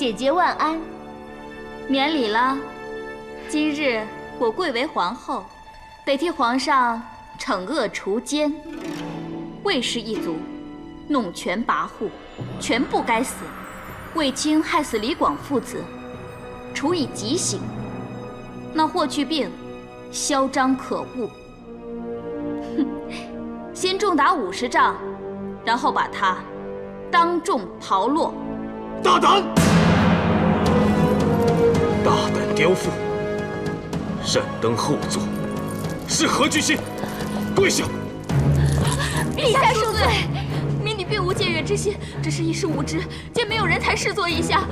姐姐万安。免礼了。今日我贵为皇后，得替皇上惩恶除奸。魏氏一族弄权跋扈，全部该死。卫青害死李广父子，处以极刑。那霍去病嚣张可恶，哼，先重打50杖，然后把他当众刨落。大胆！大胆刁妇，擅登后座，是何居心？跪下！陛下恕罪，民女并无僭越之心，只是一时无知，见没有人才试坐一下，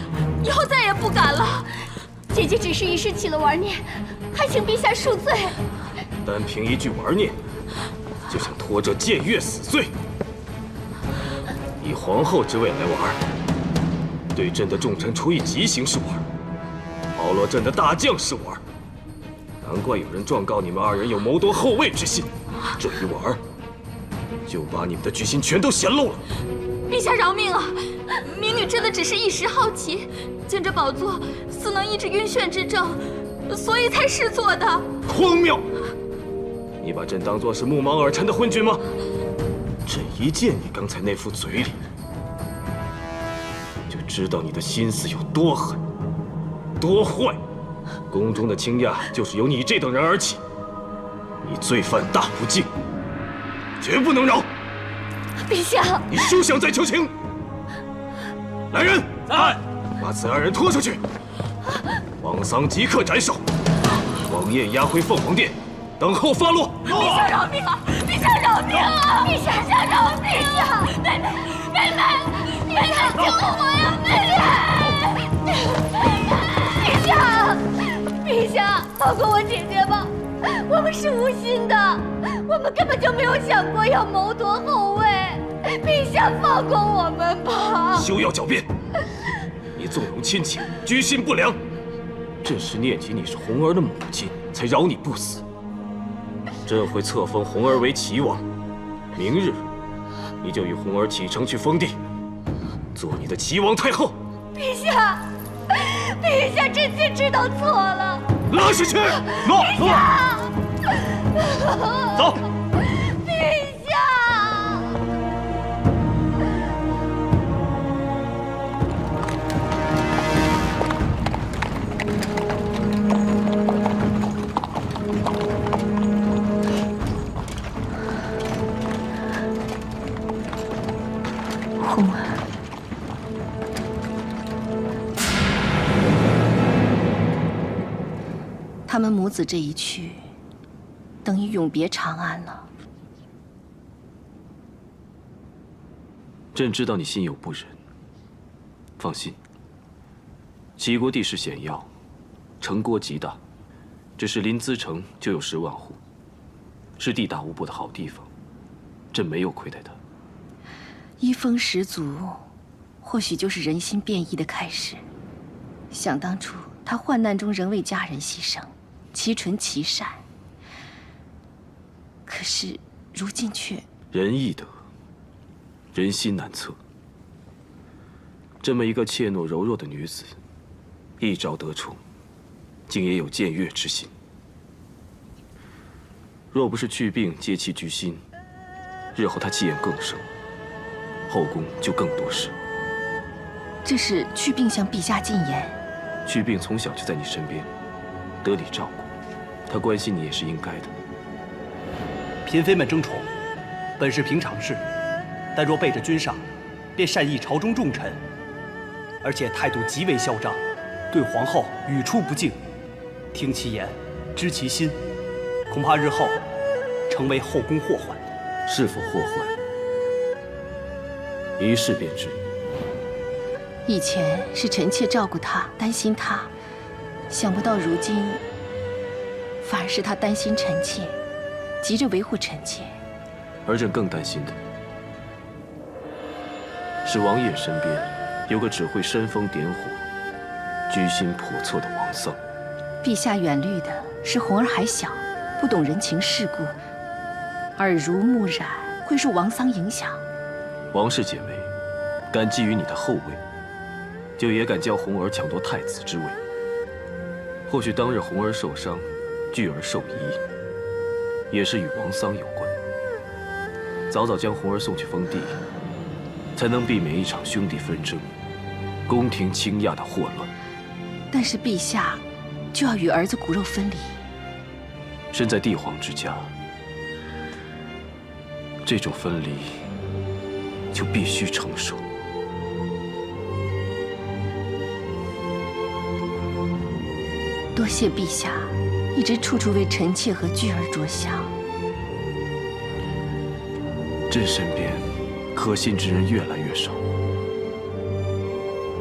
以后再也不敢了。姐姐只是一时起了玩念，还请陛下恕罪。单凭一句玩念，就想拖这僭越死罪？以皇后之位来玩，对朕的重臣处以极刑是玩，刨落朕的大将是玩，难怪有人状告你们2人有谋夺后位之心。这一玩，就把你们的居心全都显露了。陛下饶命啊！民女真的只是一时好奇，见这宝座似能抑制晕眩之症，所以才试坐的。荒谬！你把朕当作是目盲耳陈的昏君吗？朕一见你刚才那副嘴脸，就知道你的心思有多狠、多坏。宫中的倾轧就是由你这等人而起，你罪犯大不敬，绝不能饶。陛下，你休想再求情！来人，在，把此2人拖出去。王丧即刻斩首，王晏押回凤凰殿，等候发落。陛下饶命啊！陛下饶命啊！陛下饶命啊！妹妹，救我呀！陛下，放过我姐姐吧，我们是无心的，我们根本就没有想过要谋夺后位。陛下，放过我们吧！休要狡辩！你纵容亲情，居心不良。朕是念及你是红儿的母亲，才饶你不死。朕会册封红儿为齐王，明日你就与红儿启程去封地，做你的齐王太后。陛下，陛下，臣妾知道错了。拉下去！落！走！陛下！红儿，他们母子这一去，等于永别长安了。朕知道你心有不忍，放心。齐国地势险要，城郭极大，只是临淄城就有10万户，是地大物博的好地方。朕没有亏待他。医风十足，或许就是人心变异的开始。想当初，他患难中仍为家人牺牲，其纯其善。可是如今却……人易得，人心难测。这么一个怯懦柔弱的女子，一朝得宠，竟也有僭越之心。若不是去病揭其居心，日后她气焰更盛，后宫就更多事。这是去病向陛下进言。去病从小就在你身边，得你照顾，他关心你也是应该的。嫔妃们争宠，本是平常事，但若背着君上，便擅议朝中重臣，而且态度极为嚣张，对皇后语出不敬。听其言，知其心，恐怕日后成为后宫祸患。是否祸患，一试便知。以前是臣妾照顾他，担心他，想不到如今反而是他担心臣妾，急着维护臣妾。而朕更担心的是王爷身边有个只会煽风点火、居心叵测的王丧。陛下远虑的是红儿还小，不懂人情世故，耳濡目染会受王丧影响。王氏姐妹感觊觎你的后位，就也敢教红儿抢夺太子之位。或许当日红儿受伤，巨儿受疑，也是与王丧有关。早早将红儿送去封地，才能避免一场兄弟纷争、宫廷倾轧的祸乱。但是陛下就要与儿子骨肉分离。身在帝皇之家，这种分离就必须承受。多谢陛下，一直处处为臣妾和巨儿着想。朕身边可信之人越来越少，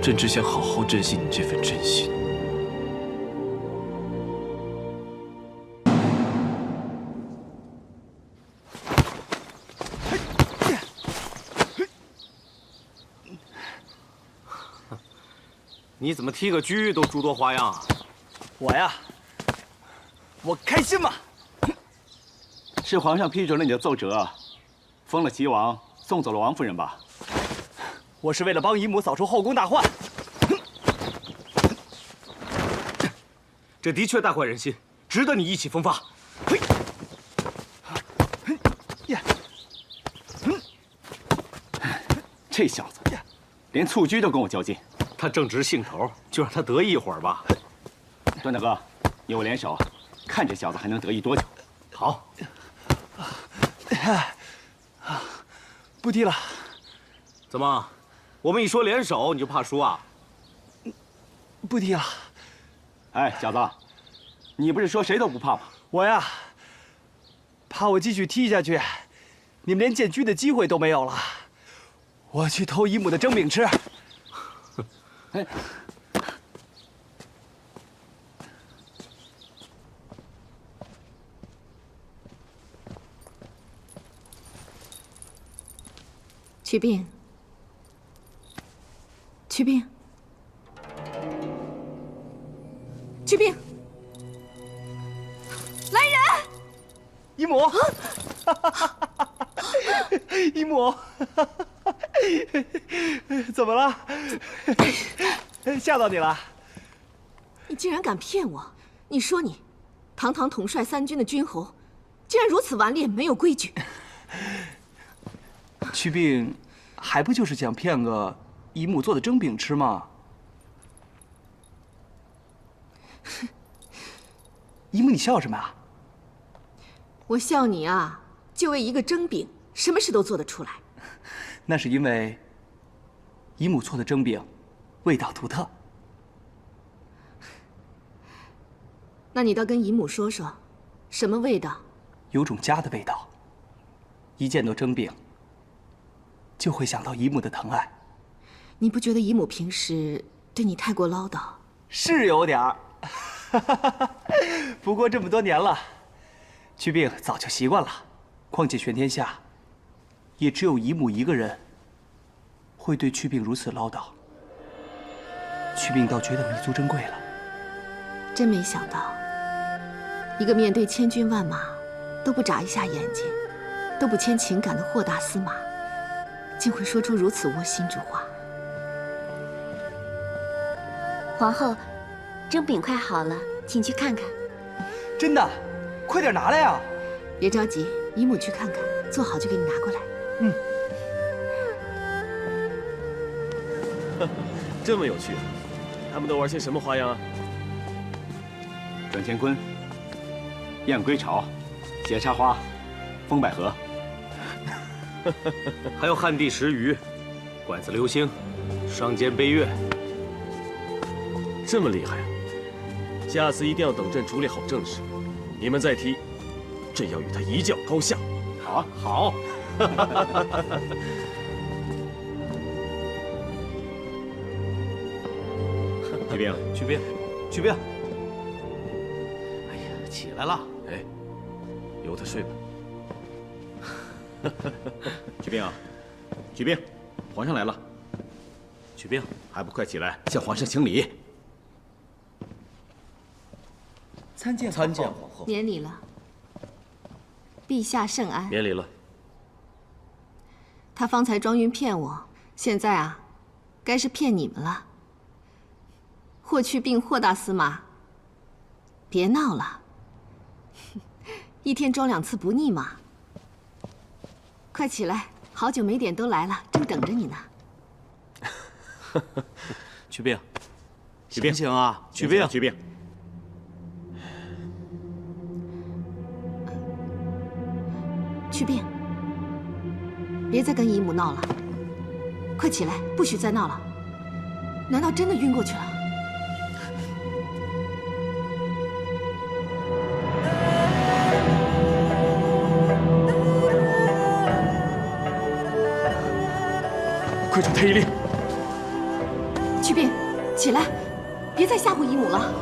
朕只想好好珍惜你这份真心。你怎么踢个车都诸多花样啊？我呀，我开心嘛。是皇上批准了你的奏折，封了齐王，送走了王夫人吧？我是为了帮姨母扫除后宫大患。这的确大快人心，值得你意气风发。嘿，呀，这小子连蹴鞠都跟我较劲。他正值兴头，就让他得意一会儿吧。段大哥，你我联手，看这小子还能得意多久？好。不踢了。怎么，我们一说联手你就怕输啊？不踢了。哎，小子，你不是说谁都不怕吗？我呀，怕我继续踢下去，你们连建军的机会都没有了。我去偷姨母的蒸饼吃。哎，祛病，祛病，祛病！来人！姨母，姨母，怎么了？吓到你了？你竟然敢骗我！你说你，堂堂统帅3军的军侯，竟然如此顽劣，没有规矩。祛病，还不就是想骗个姨母做的蒸饼吃吗？姨母，你笑什么啊？我笑你啊，就为一个蒸饼，什么事都做得出来。那是因为姨母做的蒸饼味道独特。那你倒跟姨母说说，什么味道？有种家的味道。一见到蒸饼，就会想到姨母的疼爱。你不觉得姨母平时对你太过唠叨？是有点儿，不过这么多年了，祛病早就习惯了。况且全天下，也只有姨母一个人会对祛病如此唠叨。祛病倒觉得弥足珍贵了。真没想到，一个面对千军万马都不眨一下眼睛，都不牵情感的豁达司马，竟会说出如此窝心之话。皇后，蒸饼快好了，请去看看。真的，快点拿来呀！别着急，姨母去看看，做好就给你拿过来。嗯。这么有趣，他们都玩些什么花样啊？转乾坤、燕归巢、斜插花、风百合，还有旱地拾鱼、管子流星、上尖背月。这么厉害啊！下次一定要等朕处理好正事，你们再踢，朕要与他一较高下。好啊，好。祛病，祛病，祛病。哎呀，起来了。哎，由他睡吧。祛病，祛病，皇上来了。祛病，还不快起来向皇上行礼？参见皇后。免礼了。陛下圣安。免礼了。他方才装晕骗我，现在啊，该是骗你们了。霍去病，霍大司马，别闹了，一天装2次不腻嘛。快起来，好久没点都来了，正等着你呢。祛病，祛病，醒醒啊！祛病，祛病。祛病，别再跟姨母闹了，快起来，不许再闹了。难道真的晕过去了？快传太医令！祛病，起来，别再吓唬姨母了。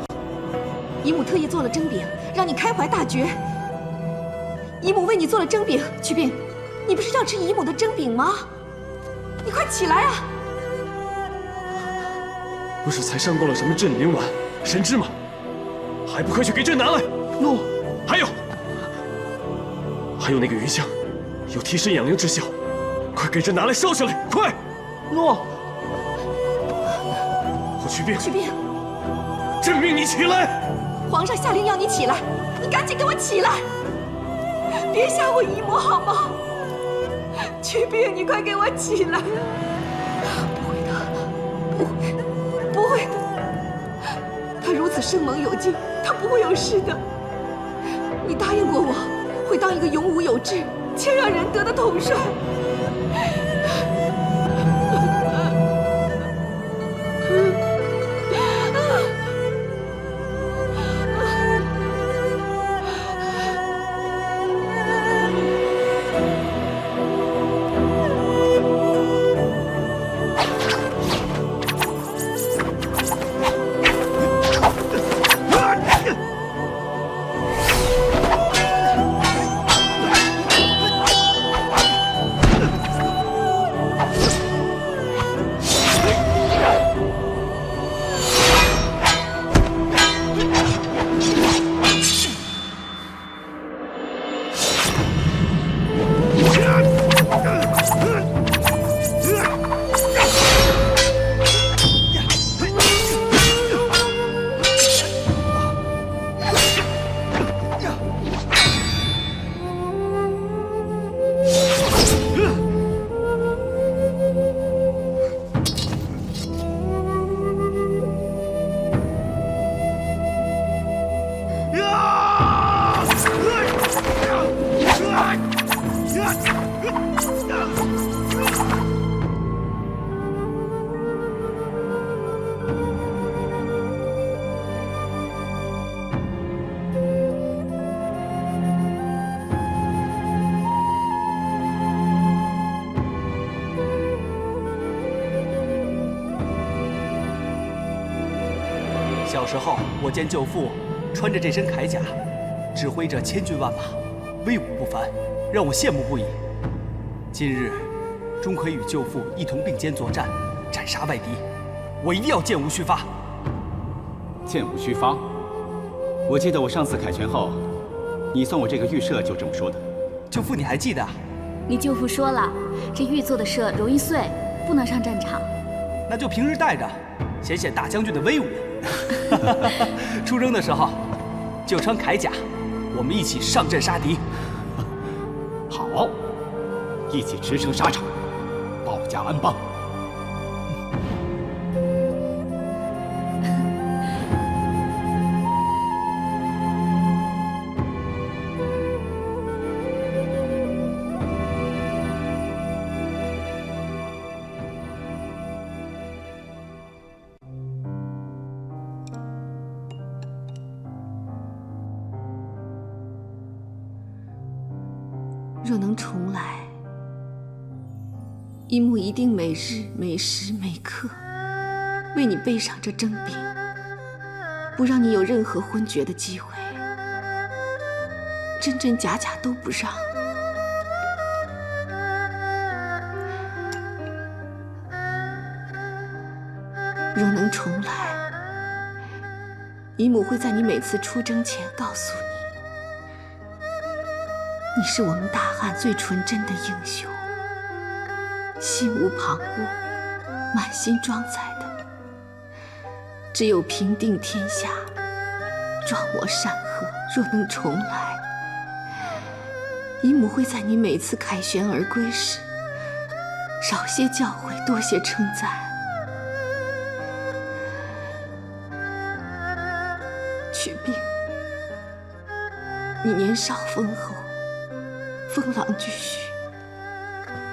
姨母特意做了蒸饼，让你开怀大觉。姨母为你做了蒸饼，祛病，你不是要吃姨母的蒸饼吗？你快起来啊！不是才上过了什么镇灵丸、神芝吗？还不快去给朕拿来！诺，还有那个云香，有提神养灵之效，快给朕拿来烧上来！快！诺，霍去病，祛病，朕命你起来！皇上下令要你起来，你赶紧给我起来！别吓我姨母好吗？祛病，你快给我起来！不会的，不会的，他如此生猛有劲，他不会有事的。你答应过我，会当一个勇武有志、谦让仁德的统帅。小时候，我见舅父穿着这身铠甲，指挥着千军万马，威武不凡，让我羡慕不已。今日终可与舅父一同并肩作战，斩杀外敌，我一定要箭无虚发。箭无虚发。我记得我上次凯旋后，你送我这个玉笏就这么说的。舅父，你还记得？你舅父说了，这玉做的笏容易碎，不能上战场。那就平时带着，显显大将军的威武。出征的时候就穿铠甲，我们一起上阵杀敌。好，一起驰骋沙场，保家安邦。若能重来，姨母一定每日每时每刻为你备上这蒸饼，不让你有任何昏厥的机会，真真假假都不让。若能重来，姨母会在你每次出征前告诉你，你是我们大汉最纯真的英雄，心无旁骛，满心装载的只有平定天下，壮我山河。若能重来，姨母会在你每次凯旋而归时，少些教诲，多些称赞。去病，你年少丰厚，风朗俱煦，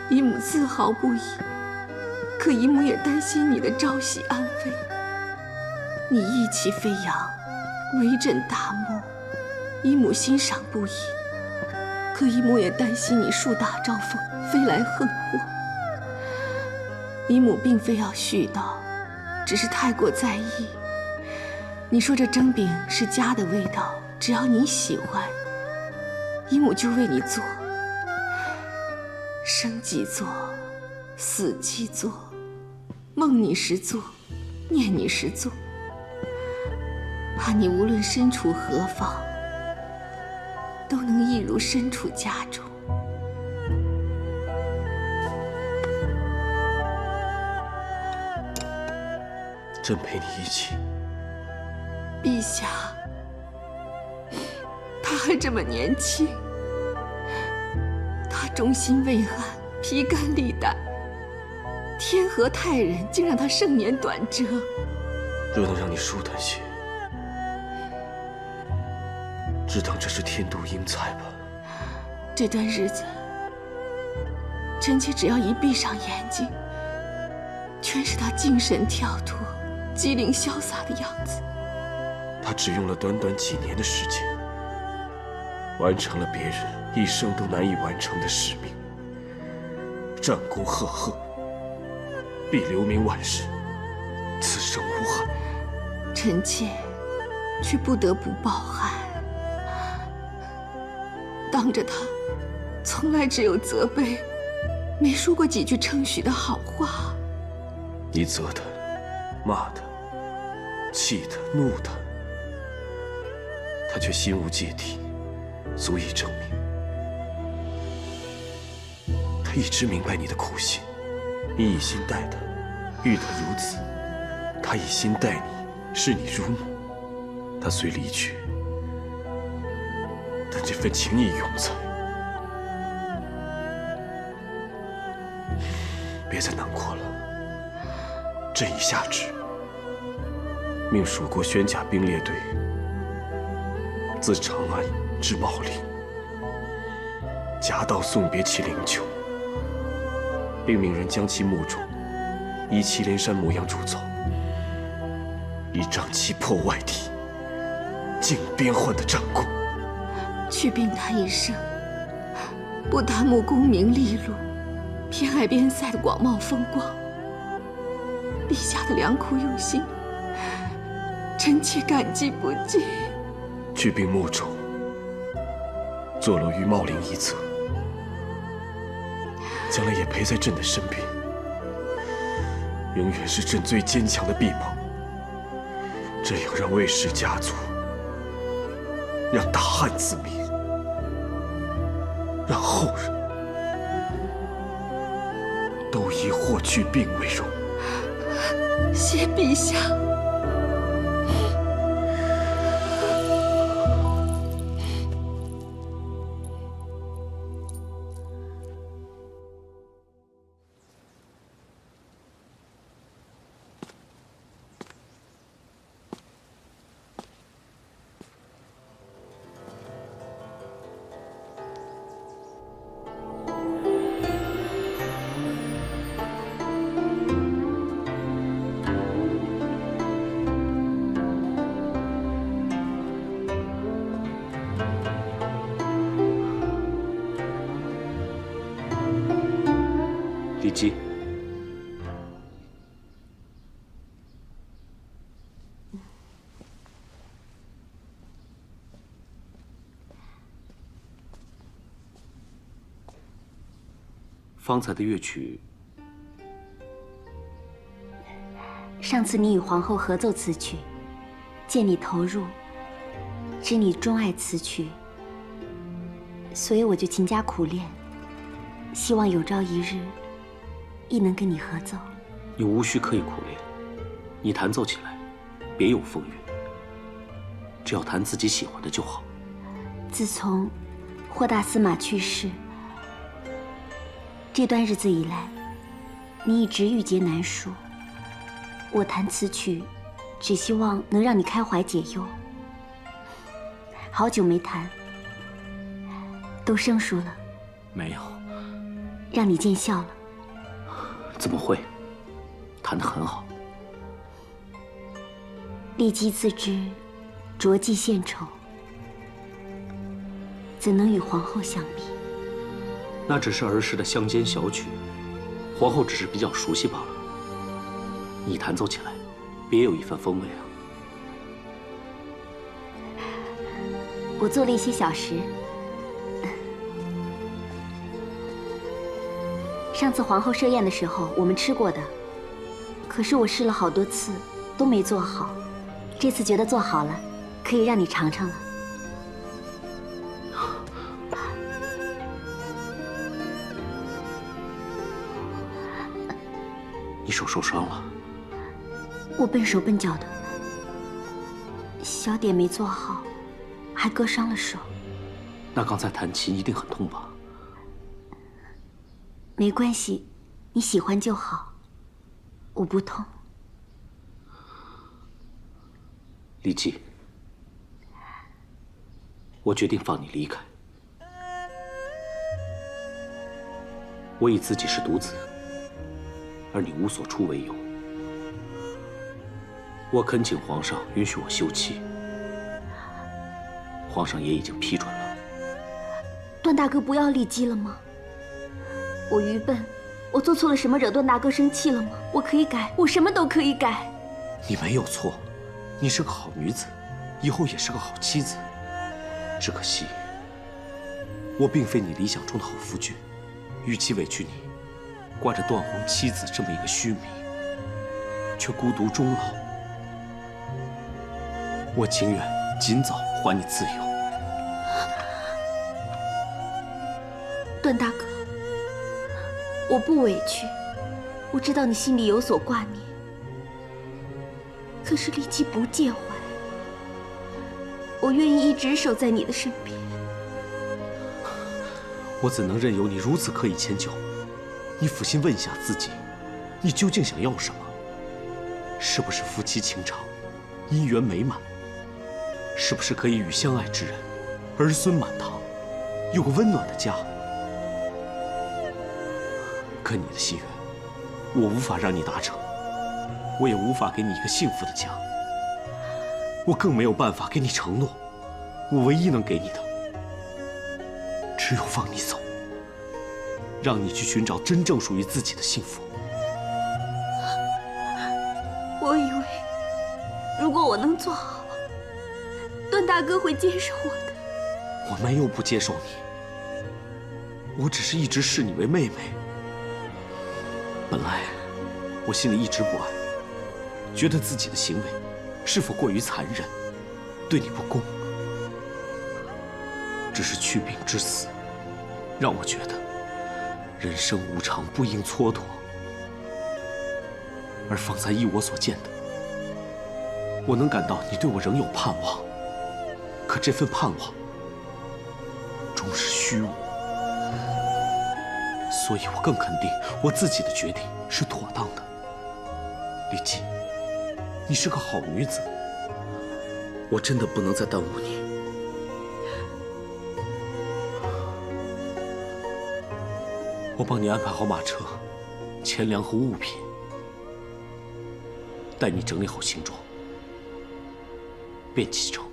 姨母自豪不已。可姨母也担心你的朝夕安危。你意气飞扬，威震大漠，姨母欣赏不已。可姨母也担心你树大招风，飞来横祸。姨母并非要絮叨，只是太过在意。你说这蒸饼是家的味道，只要你喜欢，姨母就为你做。生即做，死即做，梦你时做，念你时做。怕你无论身处何方，都能一如身处家中。朕陪你一起。陛下，他还这么年轻，他忠心为汉，披肝沥胆，天和泰人竟让他盛年短折。若能让你舒坦些，只当这是天妒英才吧。这段日子，臣妾只要一闭上眼睛，全是他精神跳脱、机灵潇洒的样子。他只用了短短几年的时间，完成了别人一生都难以完成的使命，战功赫赫，必留名万世，此生无憾。臣妾却不得不抱憾，当着他，从来只有责备，没说过几句称许的好话。你责他，骂他，气他，怒他，他却心无芥蒂，足以证明他一直明白你的苦心。你以心待他，遇他如此；他以心待你，视你如母。他虽离去，但这份情谊永在。别再难过了，朕已下旨，命蜀国宣甲兵列队自长安至茂陵，夹道送别其灵柩，并命人将其墓冢依祁连山模样铸造，以彰其破外敌、靖边患的战功。去病他一生，不贪慕功名利禄，偏爱边塞的广袤风光。陛下的良苦用心，臣妾感激不尽。去病墓冢坐落于茂陵一侧，将来也陪在朕的身边，永远是朕最坚强的臂膀。这样让魏氏家族，让大汉子民，让后人都以霍去病为荣。谢陛下。李姬，方才的乐曲，上次你与皇后合奏此曲，见你投入，知你钟爱此曲，所以我就勤加苦练，希望有朝一日亦能跟你合奏。你无需刻意苦练，你弹奏起来，别有风韵。只要谈自己喜欢的就好。自从霍大司马去世，这段日子以来，你一直郁结难舒。我弹此曲，只希望能让你开怀解忧。好久没弹，都生疏了。没有。让你见笑了。怎么会？弹得很好。立姬自知拙妓献丑，怎能与皇后相比？那只是儿时的乡间小曲，皇后只是比较熟悉罢了。你弹奏起来，别有一番风味啊。我做了一些小食。上次皇后设宴的时候，我们吃过的。可是我试了好多次，都没做好。这次觉得做好了，可以让你尝尝了。你手受伤了？我笨手笨脚的，小点没做好，还割伤了手。那刚才弹琴一定很痛吧？没关系，你喜欢就好，我不痛。李姬，我决定放你离开。我以自己是独子，而你无所出为由。我恳请皇上允许我休妻，皇上也已经批准了。段大哥不要立姬了吗？我愚笨，我做错了什么惹段大哥生气了吗？我可以改，我什么都可以改。你没有错，你是个好女子，以后也是个好妻子。只可惜，我并非你理想中的好夫君，与其委屈你挂着断红妻子这么一个虚名，却孤独终老，我情愿尽早还你自由。段大哥，我不委屈，我知道你心里有所挂念，可是立姬不介怀，我愿意一直守在你的身边。我怎能任由你如此刻意迁就？你俯心问一下自己，你究竟想要什么？是不是夫妻情长，姻缘美满？是不是可以与相爱之人，儿孙满堂，有个温暖的家？可你的心愿，我无法让你达成，我也无法给你一个幸福的家。我更没有办法给你承诺，我唯一能给你的，只有放你走，让你去寻找真正属于自己的幸福。我以为，如果我能做好，段大哥会接受我的。我没有不接受你，我只是一直视你为妹妹。本来，我心里一直不安，觉得自己的行为是否过于残忍，对你不公。只是去病之死，让我觉得人生无常，不应蹉跎。而方才依我所见的，我能感到你对我仍有盼望，可这份盼望终是虚无。所以我更肯定我自己的决定是妥当的。李姬，你是个好女子，我真的不能再耽误你。我帮你安排好马车、钱粮和物品，待你整理好行装，便启程。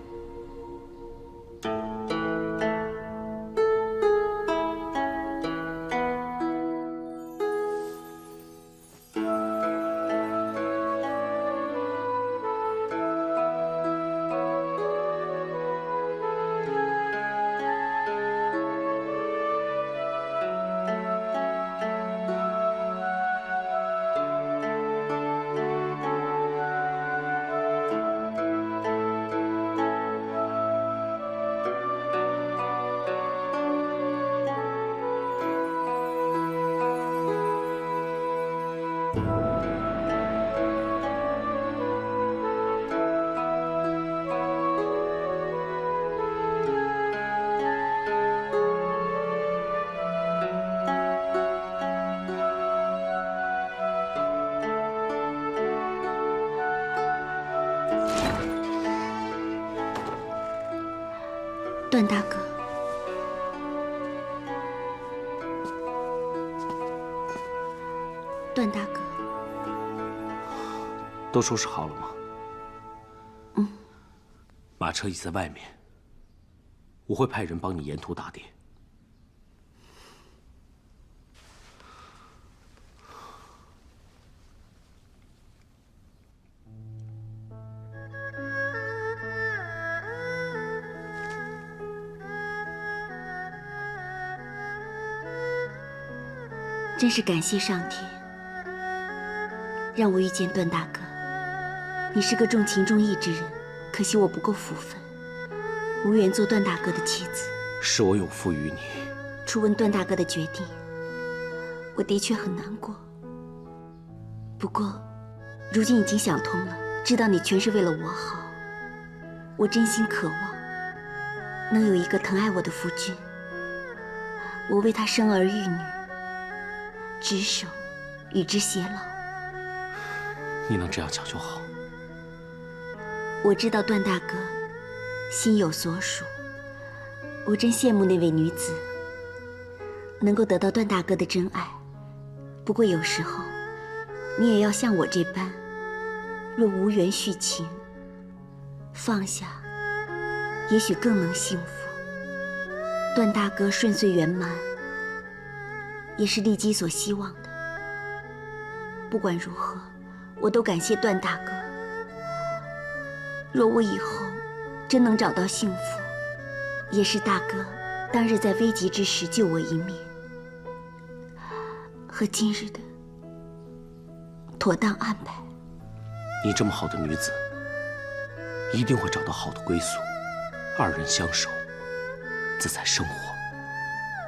段大哥，段大哥，都收拾好了吗？嗯。马车已在外面，我会派人帮你沿途打点。真是感谢上天，让我遇见段大哥。你是个重情重义之人，可惜我不够福分，无缘做段大哥的妻子。是我有负于你。初闻段大哥的决定，我的确很难过。不过，如今已经想通了，知道你全是为了我好。我真心渴望能有一个疼爱我的夫君，我为他生儿育女，执手与之偕老。你能这样讲就好。我知道段大哥心有所属，我真羡慕那位女子能够得到段大哥的真爱。不过有时候你也要像我这般，若无缘续情，放下也许更能幸福。段大哥顺遂圆满，也是丽姬所希望的。不管如何，我都感谢段大哥。若我以后真能找到幸福，也是大哥当日在危急之时救我一命，和今日的妥当安排。你这么好的女子，一定会找到好的归宿，二人相守，自在生活。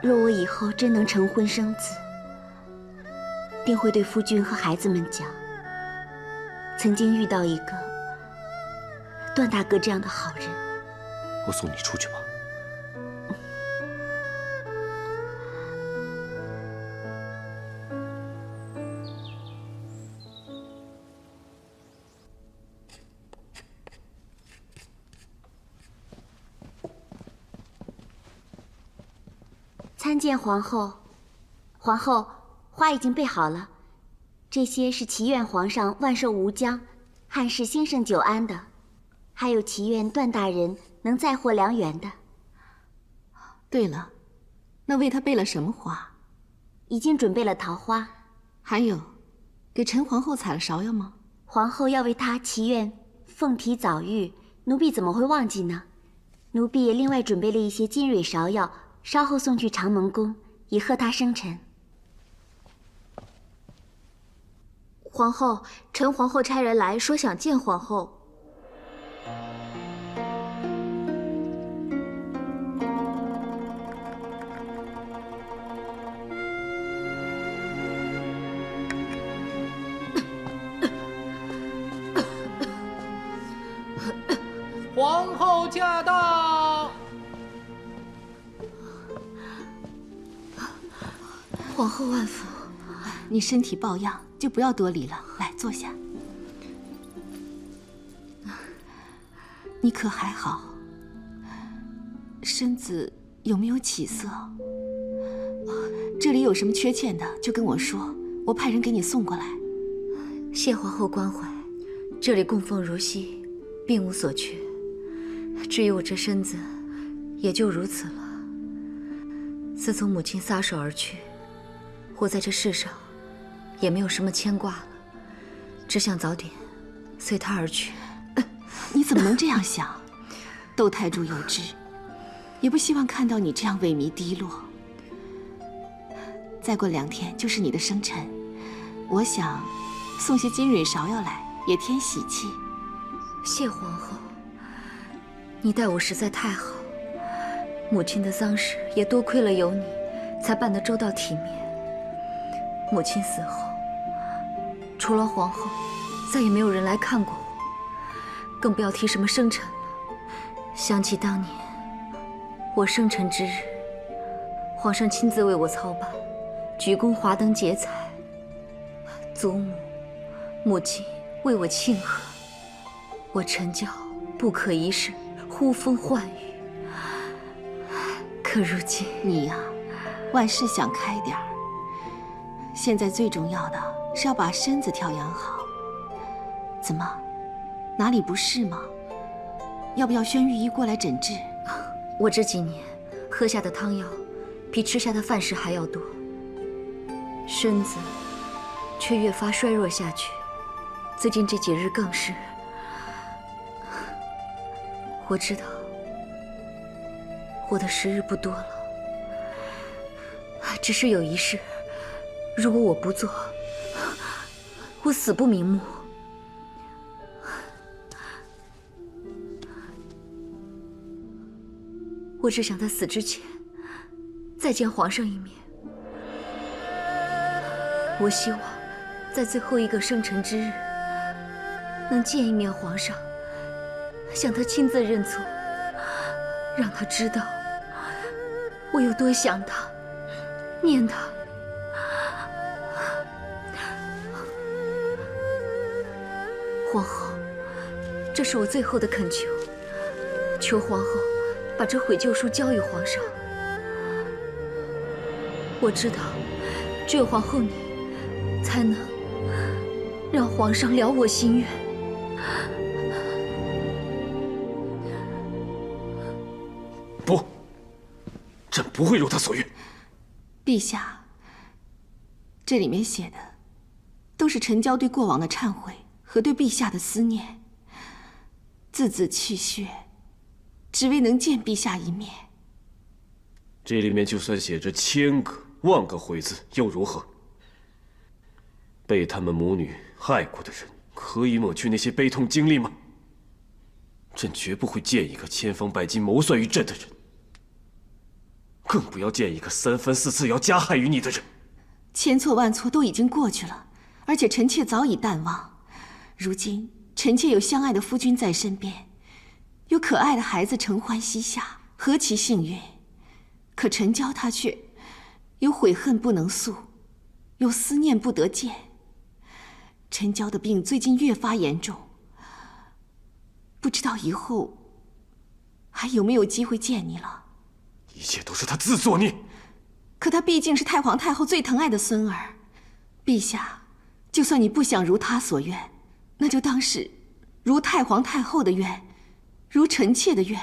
若我以后真能成婚生子，定会对夫君和孩子们讲，曾经遇到一个段大哥这样的好人。我送你出去吧。参见皇后。皇后，花已经备好了，这些是祈愿皇上万寿无疆，汉室兴盛久安的，还有祈愿段大人能再获良缘的。对了，那为他备了什么花？已经准备了桃花。还有，给陈皇后采了芍药吗？皇后要为她祈愿凤体早育，奴婢怎么会忘记呢？奴婢也另外准备了一些金蕊芍药，稍后送去长蒙宫，以贺她生辰。皇后，陈皇后差人来说想见皇后。皇后驾到！皇后万福，你身体抱恙，就不要多礼了。来，坐下。你可还好？身子有没有起色？这里有什么缺欠的，就跟我说，我派人给你送过来。谢皇后关怀，这里供奉如昔，并无所缺。至于我这身子，也就如此了。自从母亲撒手而去，活在这世上，也没有什么牵挂了，只想早点随她而去。你怎么能这样想？窦太主有知，也不希望看到你这样萎靡低落。再过2天就是你的生辰，我想送些金蕊芍药来，也添喜气。谢皇后，你待我实在太好。母亲的丧事也多亏了有你，才办得周到体面。母亲死后，除了皇后，再也没有人来看过我，更不要提什么生辰了。想起当年我生辰之日，皇上亲自为我操办，举宫华灯结彩，祖母、母亲为我庆贺，我臣教不可一世，呼风唤雨，可如今你呀，万事想开点儿。现在最重要的是要把身子调养好。怎么，哪里不适吗？要不要宣御医过来诊治？我这几年喝下的汤药，比吃下的饭食还要多，身子却越发衰弱下去。最近这几日更是。我知道，我的时日不多了。只是有一事，如果我不做，我死不瞑目。我只想在死之前再见皇上一面。我希望在最后一个生辰之日，能见一面皇上，向他亲自认错，让他知道我有多想他，念他。皇后，这是我最后的恳求，求皇后把这悔旧书交与皇上。我知道，只有皇后你，才能让皇上了我心愿。不，朕不会如他所愿。陛下，这里面写的都是臣娇对过往的忏悔和对陛下的思念，字字泣血，只为能见陛下一面。这里面就算写着1000个、10000个悔字，又如何？被他们母女害过的人，可以抹去那些悲痛经历吗？朕绝不会见一个千方百计谋算于朕的人，更不要见一个3番4次要加害于你的人。千错万错都已经过去了，而且臣妾早已淡忘。如今臣妾有相爱的夫君在身边，有可爱的孩子承欢膝下，何其幸运！可陈娇她却有悔恨不能诉，有思念不得见。陈娇的病最近越发严重，不知道以后还有没有机会见你了。一切都是他自作孽。可他毕竟是太皇太后最疼爱的孙儿，陛下，就算你不想如他所愿，那就当是如太皇太后的愿，如臣妾的愿。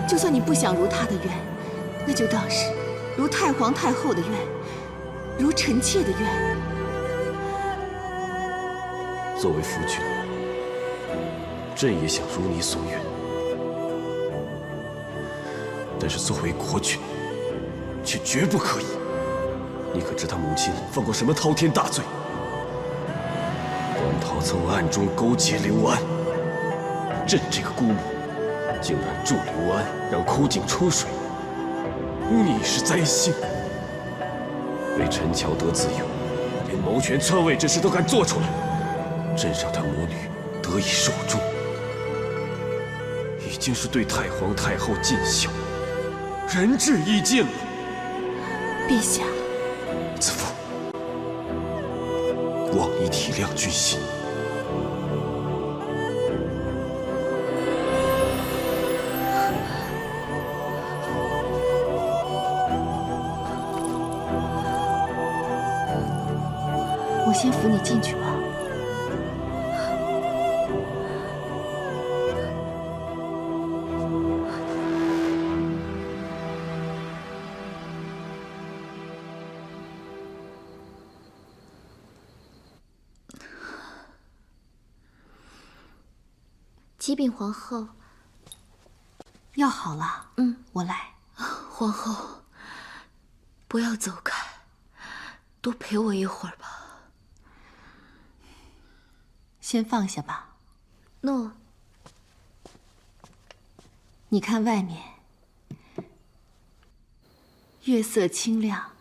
就算你不想如他的愿，那就当是如太皇太后的愿，如臣妾的愿。作为夫君，朕也想如你所愿，但是作为国君，却绝不可以。你可知他母亲犯过什么滔天大罪？黄桃曾暗中勾结刘安，朕这个姑母竟然助刘安让枯井出水，你是灾星。为陈乔得自由，连谋权篡位之事都敢做出来，朕让他母女得以受诛，已经是对太皇太后尽孝，仁至义尽了。陛下，子父，望你体谅君心。我先扶你进去吧。启禀皇后，药好了。我来。皇后，不要走开，多陪我一会儿吧。先放下吧。诺。你看外面，月色清亮，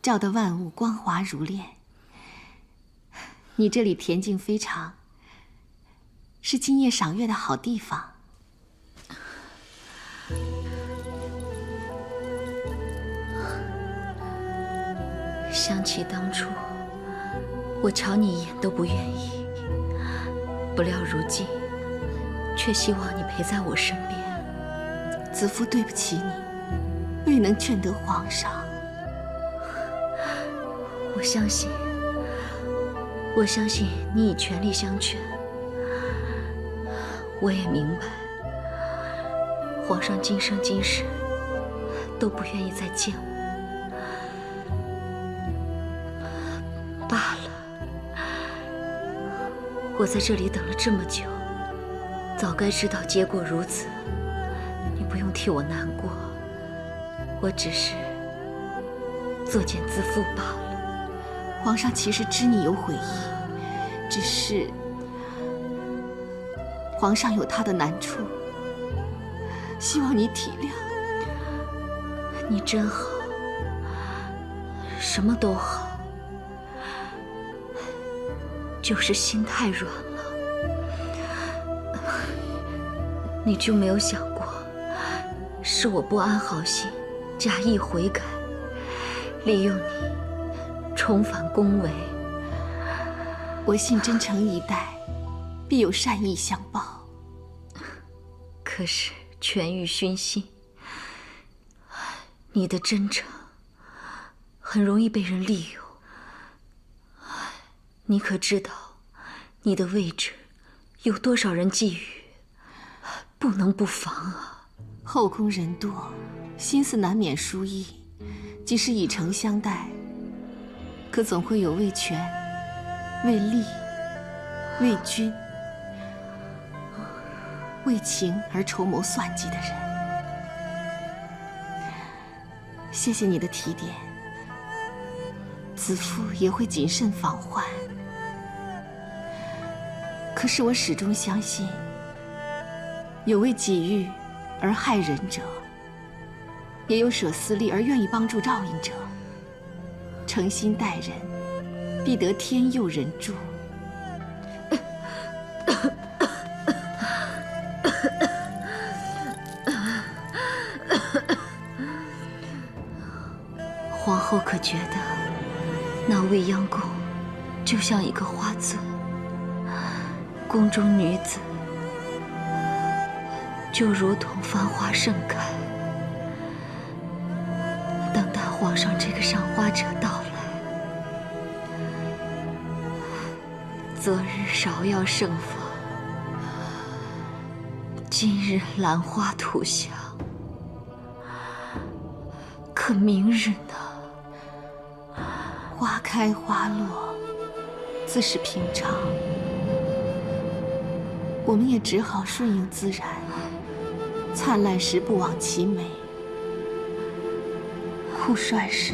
照得万物光滑如炼。你这里恬静非常，是今夜赏月的好地方。想起当初，我瞧你一眼都不愿意，不料如今，却希望你陪在我身边。子父对不起你，未能劝得皇上。我相信你以全力相劝。我也明白，皇上今生今世都不愿意再见我。罢了，我在这里等了这么久，早该知道结果如此。你不用替我难过，我只是作茧自缚罢了。皇上其实知你有悔意，只是皇上有他的难处，希望你体谅。你真好，什么都好，就是心太软了。你就没有想过，是我不安好心，假意悔改，利用你重返宫闱。我信真诚以待，必有善意相报。可是权欲熏心，你的真诚很容易被人利用。你可知道，你的位置有多少人觊觎？不能不防啊！后宫人多，心思难免疏逸。即使以诚相待，可总会有为权、为利、为君、为情而筹谋算计的人。谢谢你的提点，子父也会谨慎防患。可是我始终相信，有为己欲而害人者，也有舍私利而愿意帮助照应者。诚心待人，必得天佑人助。皇后可觉得那未央宫就像一个花樽，宫中女子就如同繁花盛开。等待皇上这个赏花者到来，择日芍药盛放，今日兰花吐香，可明日呢？花开花落，自是平常。我们也只好顺应自然，灿烂时不枉其美，酷率时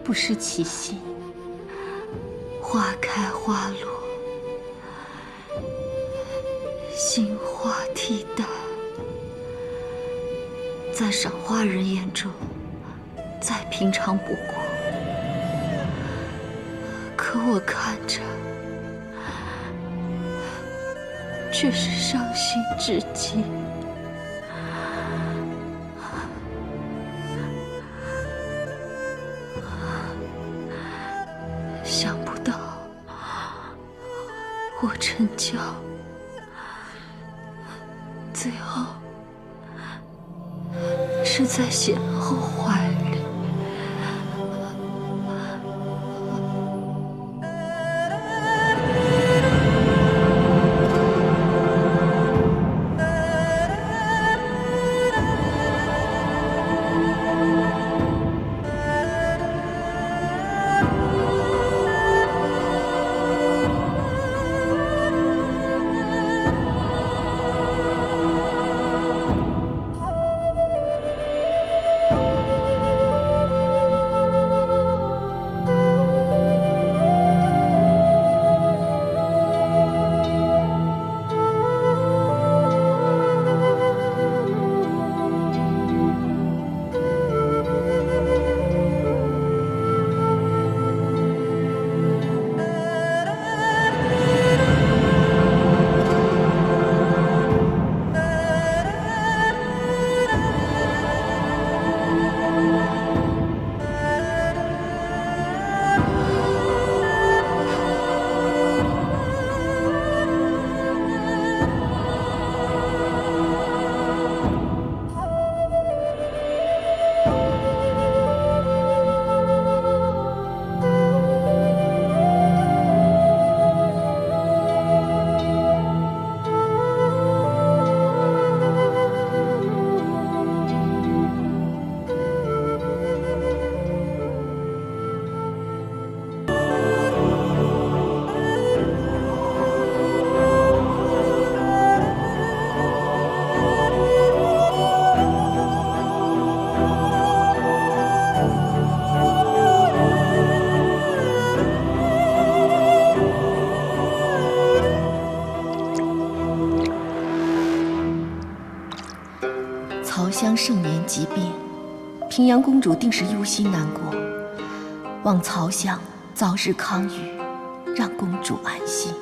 不失其心。花开花落，心花替代，在赏花人眼中再平常不过。可我看着，却是伤心至极。想不到我成教，最后是在贤后怀里。曹襄盛年疾病，平阳公主定是忧心难过，望曹襄早日康愈，让公主安心。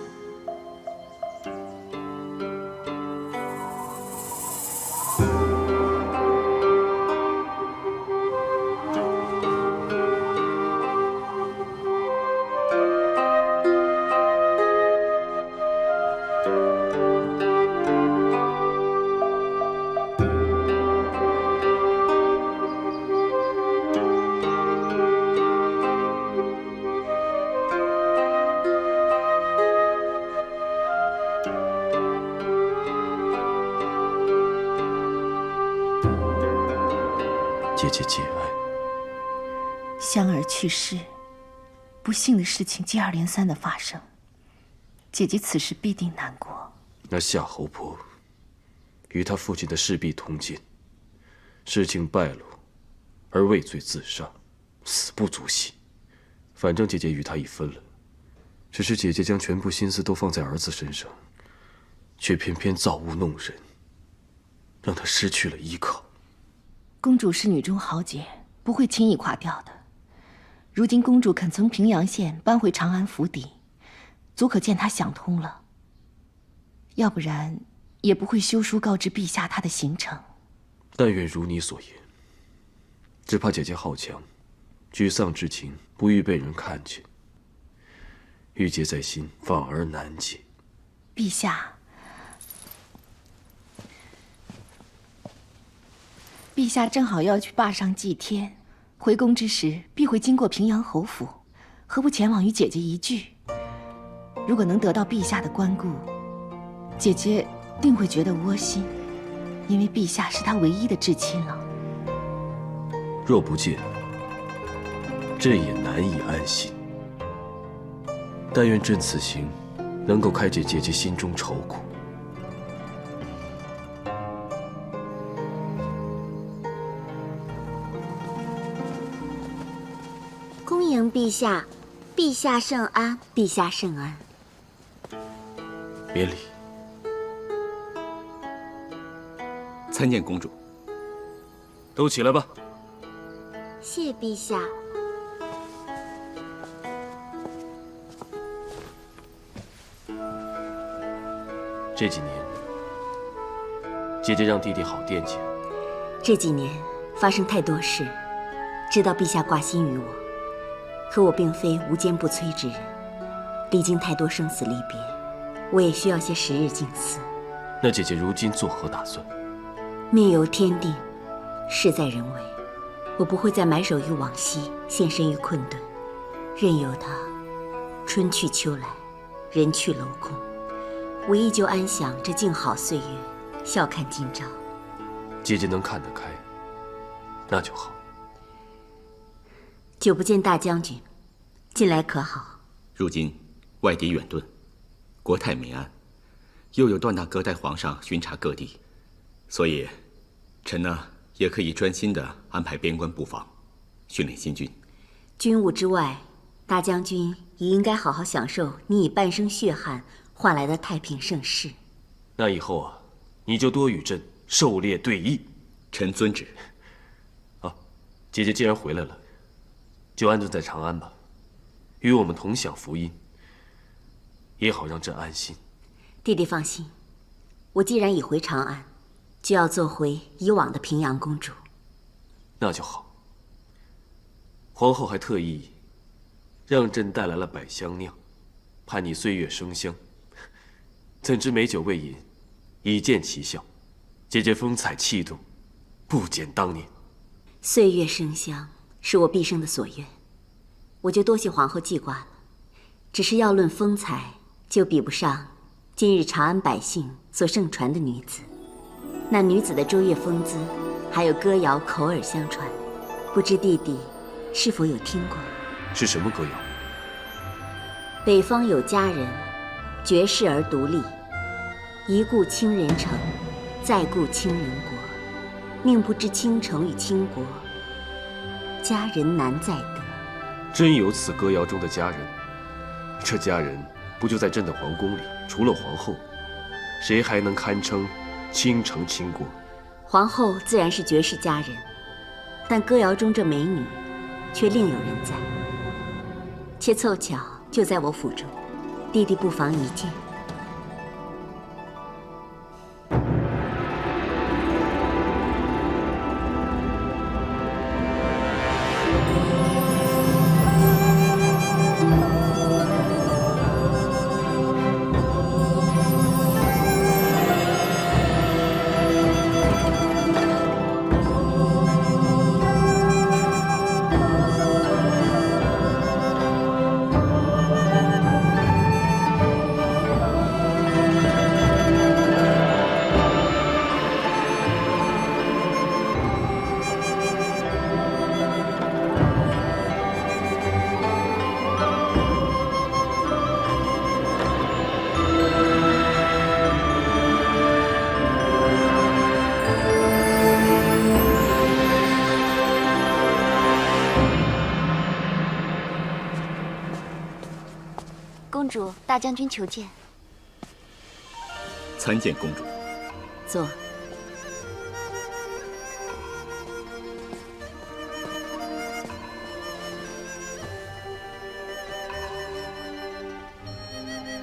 姐姐节哀。襄儿去世，不幸的事情接二连三的发生，姐姐此时必定难过。那夏侯伯与他父亲的事必同尽，事情败露而畏罪自杀，死不足惜。反正姐姐与他已分了，只是姐姐将全部心思都放在儿子身上，却偏偏造物弄人，让他失去了依靠。公主是女中豪杰，不会轻易垮掉的。如今公主肯从平阳县搬回长安府邸，足可见她想通了。要不然，也不会修书告知陛下她的行程。但愿如你所言，只怕姐姐好强，沮丧之情不欲被人看见，郁结在心，反而难解。陛下，陛下正好要去坝上祭天，回宫之时必会经过平阳侯府，何不前往与姐姐一聚？如果能得到陛下的关顾，姐姐定会觉得窝心，因为陛下是他唯一的至亲了。若不见，朕也难以安心。但愿朕此行能够开解姐姐心中愁苦。恭迎陛下，陛下圣安，陛下圣安。免礼。参见公主。都起来吧。谢陛下。这几年，姐姐让弟弟好惦记。这几年发生太多事，知道陛下挂心于我，可我并非无坚不摧之人，历经太多生死离别，我也需要些时日静思。那姐姐如今作何打算？命由天定，事在人为。我不会再埋首于往昔，献身于困顿，任由它春去秋来，人去楼空。我依旧安享这静好岁月，笑看今朝。姐姐能看得开，那就好。久不见大将军，近来可好？如今外敌远遁，国泰民安，又有段大哥带皇上巡查各地，所以臣呢也可以专心地安排边关布防，训练新军。军务之外，大将军也应该好好享受你以半生血汗换来的太平盛世。那以后啊，你就多与朕狩猎对弈。臣遵旨。啊，姐姐既然回来了，就安顿在长安吧，与我们同享福音，也好让朕安心。弟弟放心，我既然已回长安，就要做回以往的平阳公主。那就好。皇后还特意让朕带来了百香酿，盼你岁月生香。怎知美酒未饮，已见奇效。姐姐风采气度，不减当年。岁月生香是我毕生的所愿，我就多谢皇后记挂了。只是要论风采，就比不上今日长安百姓所盛传的女子。那女子的卓越风姿，还有歌谣口耳相传，不知弟弟是否有听过？是什么歌谣？北方有佳人，绝世而独立。一顾倾人城，再顾倾人国。宁不知倾城与倾国，佳人难再得。真有此歌谣中的佳人？这佳人不就在朕的皇宫里？除了皇后，谁还能堪称倾城倾国？皇后自然是绝世佳人，但歌谣中这美女，却另有人在。且凑巧就在我府中，弟弟不妨一见。公主，大将军求见。参见公主。坐。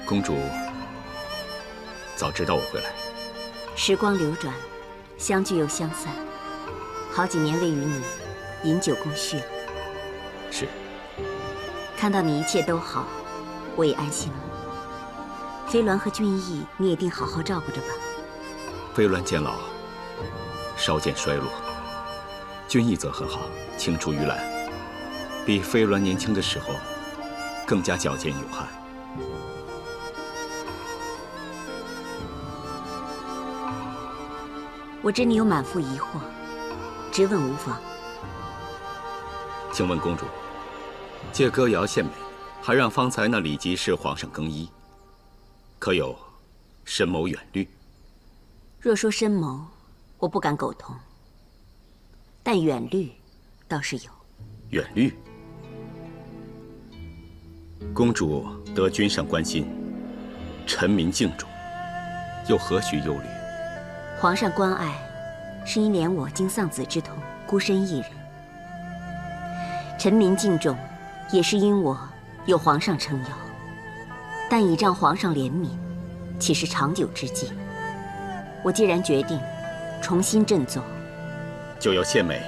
公主早知道我会来。时光流转，相聚又相散，好几年未与你饮酒共叙了。是。看到你一切都好，我也安心了。飞鸾和俊逸，你也定好好照顾着吧。飞鸾渐老，稍见衰落；俊逸则很好，青出于蓝，比飞鸾年轻的时候更加矫健有悍。我知你有满腹疑惑，直问无妨。请问公主，借歌谣献美，还让方才那里即是皇上更衣，可有深谋远虑？若说深谋，我不敢苟同，但远虑倒是有。远虑？公主得君上关心，臣民敬重，又何须忧虑？皇上关爱，是因怜我经丧子之痛，孤身一人；臣民敬重，也是因我有皇上撑腰。但倚仗皇上怜悯，岂是长久之计？我既然决定重新振作，就要献美，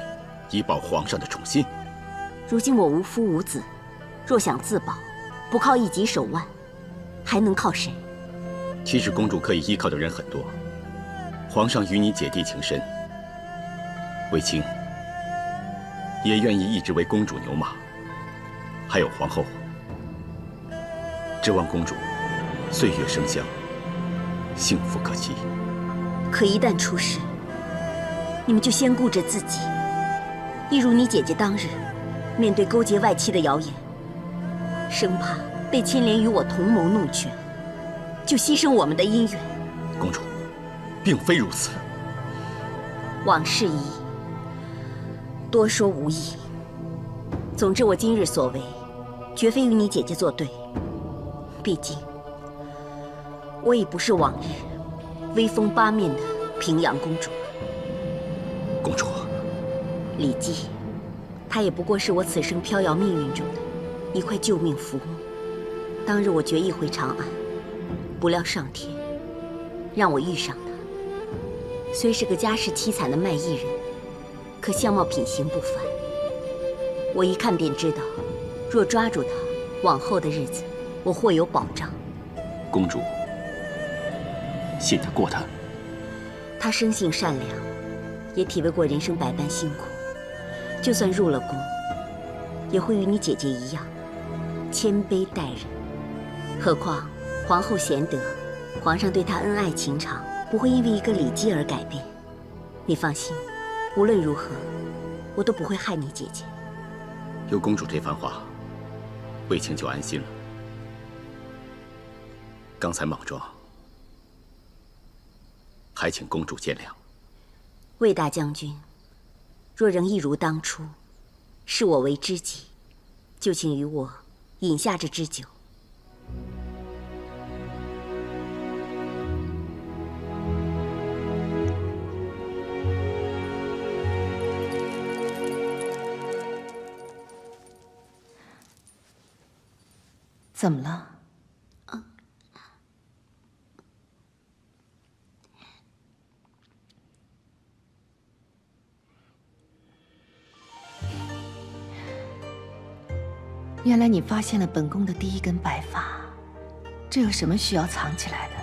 以保皇上的宠信。如今我无夫无子，若想自保，不靠一己手腕，还能靠谁？其实公主可以依靠的人很多，皇上与你姐弟情深，卫青也愿意一直为公主牛马。还有皇后，指望公主岁月生香，幸福可期。可一旦出事，你们就先顾着自己。一如你姐姐当日面对勾结外戚的谣言，生怕被牵连于我同谋弄权，就牺牲我们的姻缘。公主，并非如此。往事已矣，多说无益。总之，我今日所为，绝非与你姐姐作对。毕竟，我已不是往日威风八面的平阳公主了。公主，李姬，她也不过是我此生飘摇命运中的一块救命浮木。当日我决意回长安，不料上天让我遇上她。虽是个家世凄惨的卖艺人，可相貌品行不凡。我一看便知道，若抓住她，往后的日子我或有保障。公主，信得过她？她生性善良，也体味过人生百般辛苦。就算入了宫，也会与你姐姐一样，谦卑待人。何况皇后贤德，皇上对她恩爱情长，不会因为一个李姬而改变。你放心，无论如何，我都不会害你姐姐。有公主这番话，卫青就安心了。刚才莽撞，还请公主见谅。魏大将军，若仍一如当初，视我为知己，就请与我饮下这支酒。怎么了？原来你发现了本宫的第一根白发，这有什么需要藏起来的？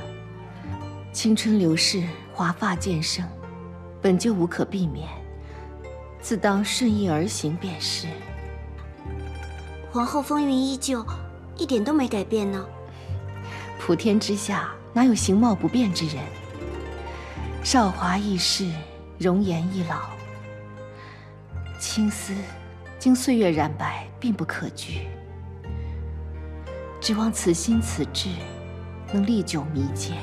青春流逝，华发渐盛，本就无可避免，自当顺意而行便是。皇后风韵依旧，一点都没改变呢。普天之下哪有形貌不变之人？韶华易逝，容颜易老。青丝经岁月染白，并不可惧。指望此心此志能历久弥坚，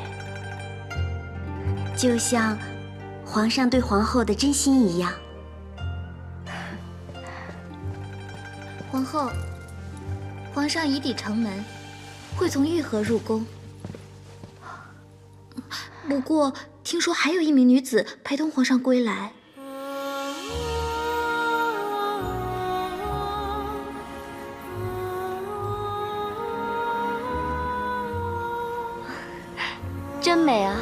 就像皇上对皇后的真心一样。皇后，皇上已抵城门，会从御河入宫。不过听说还有一名女子陪同皇上归来。真美啊！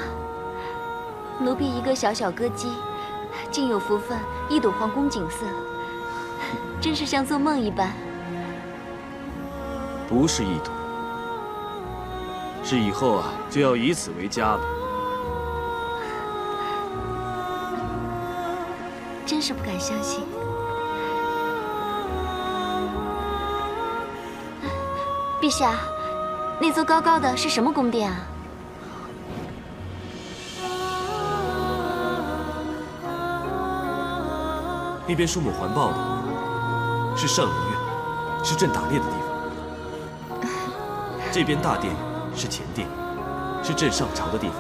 奴婢一个小小歌姬，竟有福分一睹皇宫景色，真是像做梦一般。不是一睹，是以后啊就要以此为家了。真是不敢相信。陛下，那座高高的是什么宫殿啊？那边树木环抱的是上林苑，是朕打猎的地方。这边大殿是前殿，是朕上朝的地方。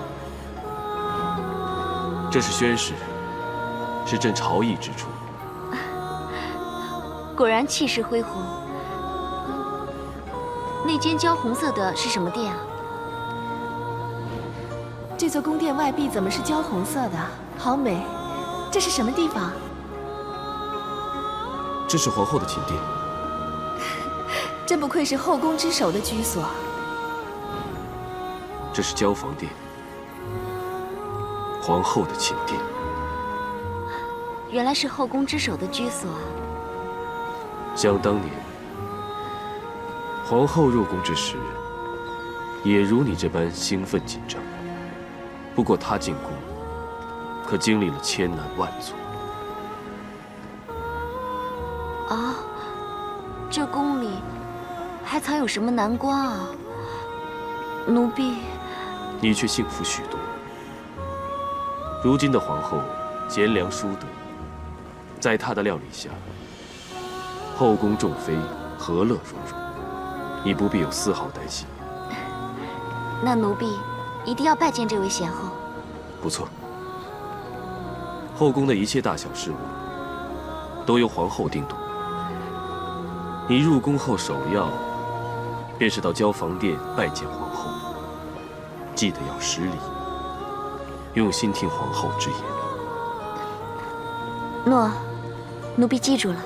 这是宣室，是朕朝议之处。果然气势恢宏。那间焦红色的是什么殿啊？这座宫殿外壁怎么是焦红色的？好美！这是什么地方？这是皇后的寝殿。真不愧是后宫之首的居所。这是交房殿，皇后的寝殿。原来是后宫之首的居所啊！想当年，皇后入宫之时，也如你这般兴奋紧张。不过她进宫，可经历了千难万阻。啊，这宫里还藏有什么难关啊？奴婢，你却幸福许多。如今的皇后贤良淑德，在她的料理下，后宫众妃和乐融融，你不必有丝毫担心。那奴婢一定要拜见这位贤后。不错，后宫的一切大小事务都由皇后定夺。你入宫后首要便是到交房殿拜见皇后，记得要施礼，用心听皇后之言。诺，奴婢记住了。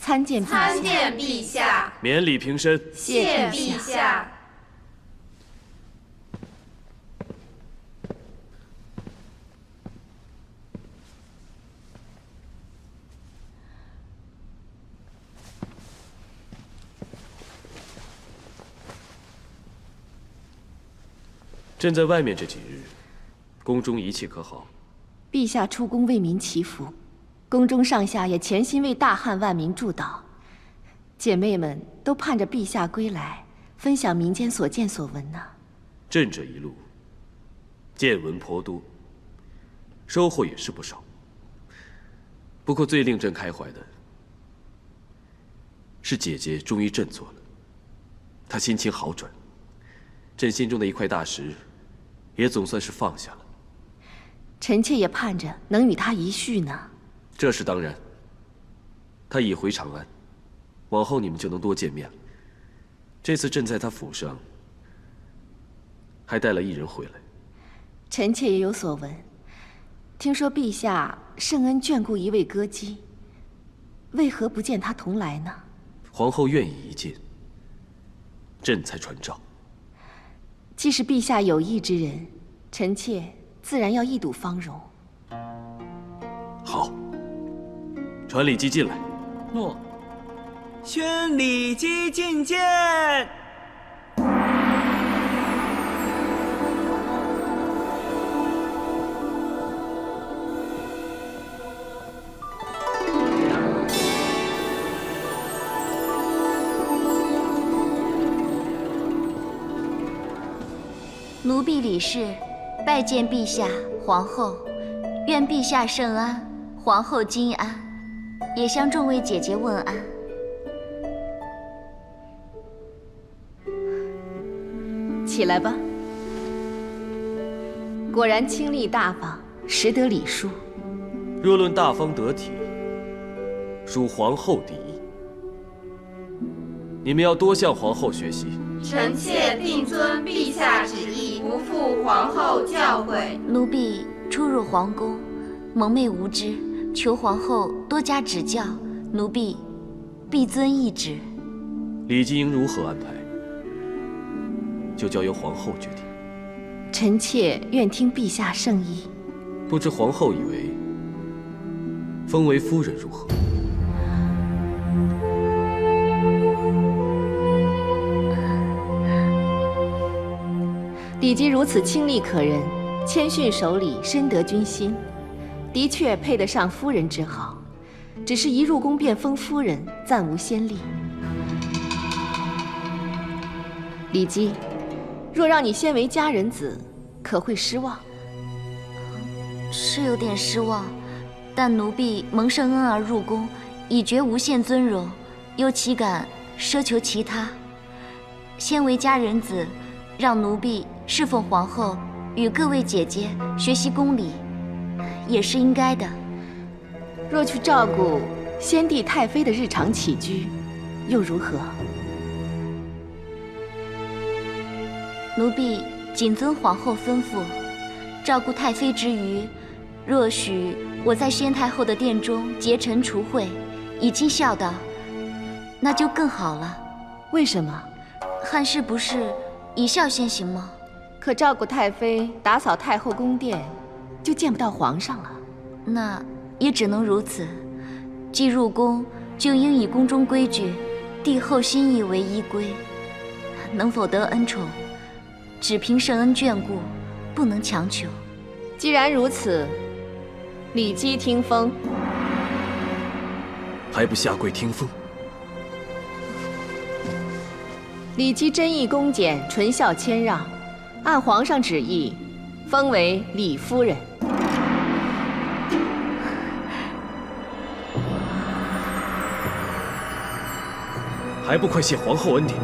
参见陛下。参见陛下。免礼平身。谢陛下。朕在外面这几日，宫中一切可好？陛下出宫为民祈福，宫中上下也潜心为大汉万民祝祷。姐妹们都盼着陛下归来，分享民间所见所闻呢。朕这一路见闻颇多，收获也是不少。不过最令朕开怀的是姐姐终于振作了，她心情好转，朕心中的一块大石也总算是放下了。臣妾也盼着能与她一续呢。这是当然。她已回长安，往后你们就能多见面了。这次朕在她府上还带了一人回来。臣妾也有所闻，听说陛下圣恩眷顾一位歌姬，为何不见她同来呢？皇后愿意一见，朕才传召。既是陛下有意之人，臣妾自然要一睹芳容。好，传礼姬进来。诺。宣礼姬觐见。奴婢李氏拜见陛下、皇后，愿陛下圣安，皇后金安，也向众位姐姐问安。起来吧。果然清丽大方，识得礼数。若论大方得体，属皇后第一。你们要多向皇后学习。臣妾定遵陛下旨意，不负皇后教诲。奴婢初入皇宫，蒙昧无知，求皇后多加指教，奴婢必遵懿旨。礼姬应如何安排，就交由皇后决定。臣妾愿听陛下圣意。不知皇后以为封为夫人如何？李姬如此清丽可人，谦逊守礼，深得君心，的确配得上夫人之号。只是一入宫便封夫人，暂无先例。李姬，若让你先为佳人子，可会失望？是有点失望，但奴婢蒙圣恩而入宫，已觉无限尊荣，又岂敢奢求其他？先为佳人子，让奴婢侍奉皇后，与各位姐姐学习宫礼，也是应该的。若去照顾先帝太妃的日常起居，又如何？奴婢谨遵皇后吩咐，照顾太妃之余，若许我在宣太后的殿中结尘除秽，以尽孝道，那就更好了。为什么？汉室不是以孝先行吗？可照顾太妃、打扫太后宫殿，就见不到皇上了。那也只能如此。既入宫，就应以宫中规矩、帝后心意为依归。能否得恩宠，只凭圣恩眷顾，不能强求。既然如此，李姬听封。还不下跪听封？李姬真意恭俭，纯孝谦让，按皇上旨意，封为李夫人。还不快谢皇后恩典！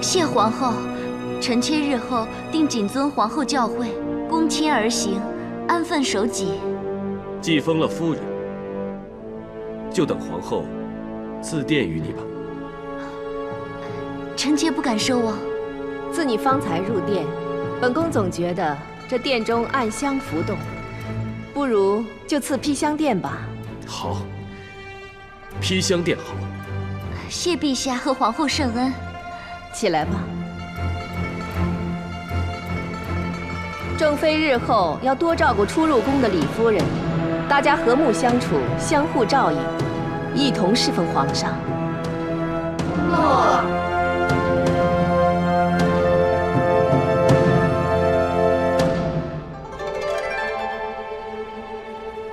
谢皇后，臣妾日后定谨遵皇后教诲，恭谦而行，安分守己。既封了夫人，就等皇后赐殿于你吧。臣妾不敢奢望。自你方才入殿，本宫总觉得这殿中暗香浮动，不如就赐披香殿吧。好，披香殿好。谢陛下和皇后圣恩。起来吧。正妃日后要多照顾初入宫的李夫人，大家和睦相处，相互照应，一同侍奉皇上。诺。